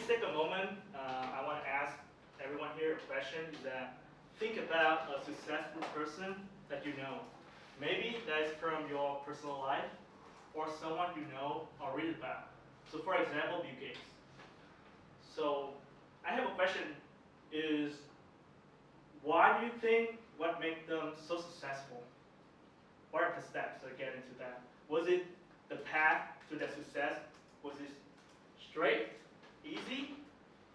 take a moment. I want to ask everyone here a question. Is that think about a successful person that you know. Maybe that is from your personal life or someone you know or read about. So, for example, Bill Gates. So, I have a question: is why do you think what made them so successful? What are the steps to get into that? Was it the path to that success? Was it straight, easy,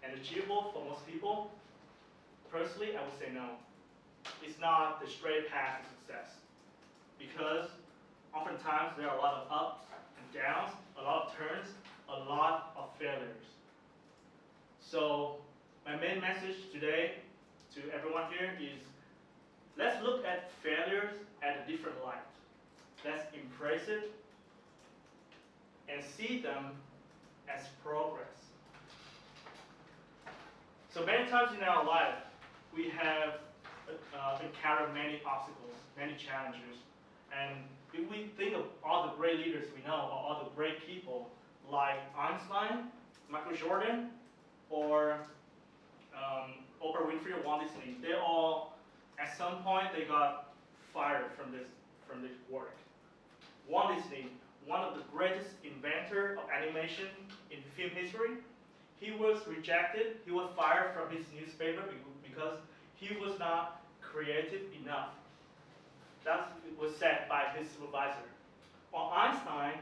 and achievable for most people? Personally, I would say no. It's not the straight path to success. Because oftentimes there are a lot of ups and downs, a lot of turns, a lot of failures. So my main message today to everyone here is let's look at failures at a different light. Let's embrace it and see them as progress. So many times in our life, we have encountered many obstacles, many challenges. And if we think of all the great leaders we know, or all the great people like Einstein, Michael Jordan, or Oprah Winfrey or Walt Disney, they all, at some point, they got fired from this work. Walt Disney, one of the greatest inventors of animation in film history, he was rejected, he was fired from his newspaper because he was not creative enough. That was said by his supervisor. While Einstein,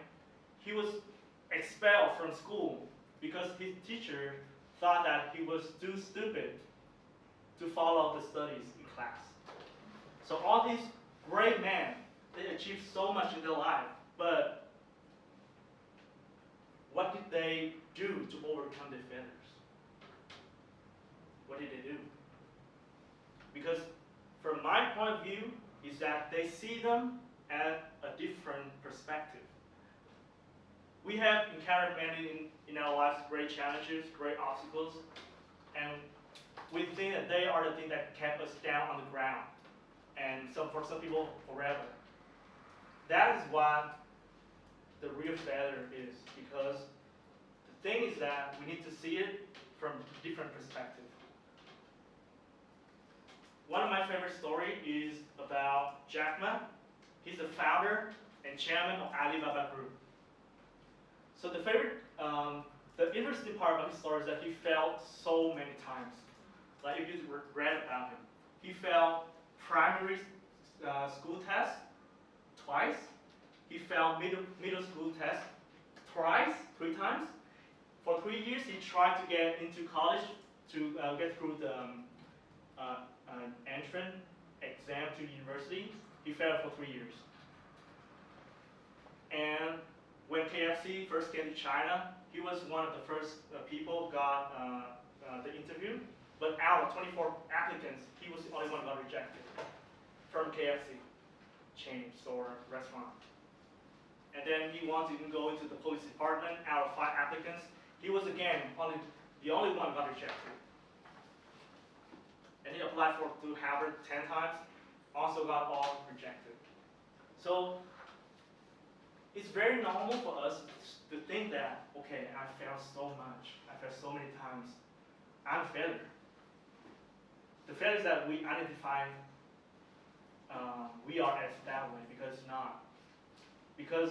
he was expelled from school because his teacher thought that he was too stupid to follow the studies in class. So all these great men, they achieved so much in their life, but what did they do to overcome their failures? What did they do? Because from my point of view, is that they see them at a different perspective. We have encountered many in our lives great challenges, great obstacles, and we think that they are the thing that kept us down on the ground, and for some people, forever. That is what the real failure is, because the thing is that we need to see it from a different perspective. One of my favorite stories is about Jack Ma. He's the founder and chairman of Alibaba Group. So the interesting part about his story is that he failed so many times. Like if you read about him, he failed primary school tests twice. He failed middle school tests three times. For 3 years, he tried to get into college to get through the entrance exam to university. He failed for 3 years. And when KFC first came to China, he was one of the first people got the interview. But out of 24 applicants, he was the only one who got rejected from KFC chain store restaurant. And then he wanted to go into the police department. Out of 5 applicants, he was again the only one who got rejected. And he applied to Harvard 10 times, also got all rejected. So it's very normal for us to think that, okay, I failed so much, I failed so many times, I'm a failure. The failure is that we identify we are as that way, because it's not. Because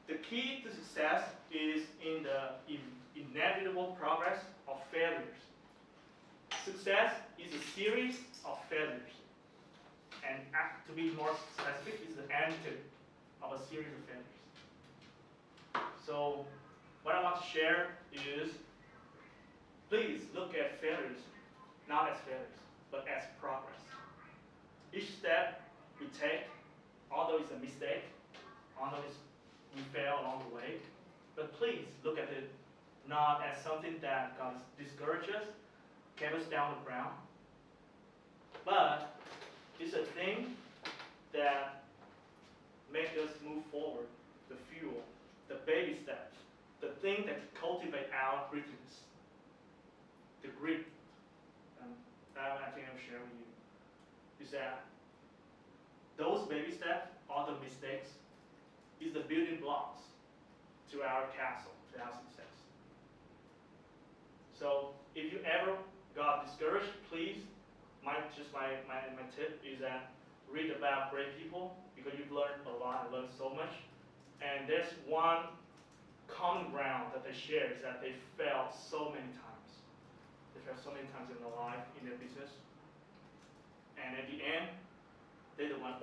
the key to success is in the inevitable progress of failures. Success is a series of failures. And to be more specific, is the antidote of a series of failures. So what I want to share is, please look at failures not as failures, but as progress. Each step we take, although it's a mistake, although we fail along the way, but please look at it not as something that got us discouraged us, kept us down the ground, but it's a thing that makes us move forward, the fuel, the baby steps, the thing that cultivate our grittiness, the grit. That I think I'll share with you is that those baby steps, all the mistakes, is the building blocks to our castle, to our success. So if you ever got discouraged, please, my tip is that read about great people because you've learned a lot and learned so much. And there's one common ground that they share is that they failed so many times. They failed so many times in their life, in their business. And at the end, they're the one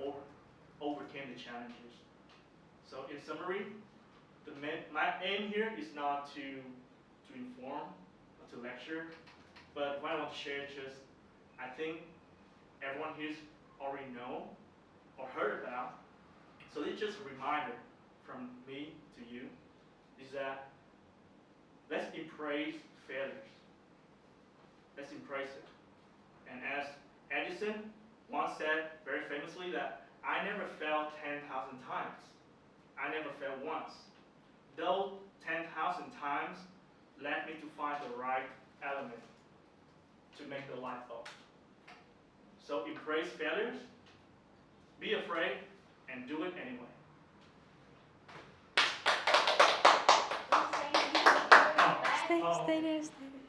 overcame the challenges. So in summary, my aim here is not to inform or to lecture, but what I want to share is just, I think everyone here already know or heard about. So it's just a reminder from me to you is that let's embrace failures. Let's embrace it. And as Edison once said very famously that I never failed 10,000 times. I never failed once. Those 10,000 times led me to find the right element to make the light bulb. So embrace failures, be afraid, and do it anyway. Stay there, stay there.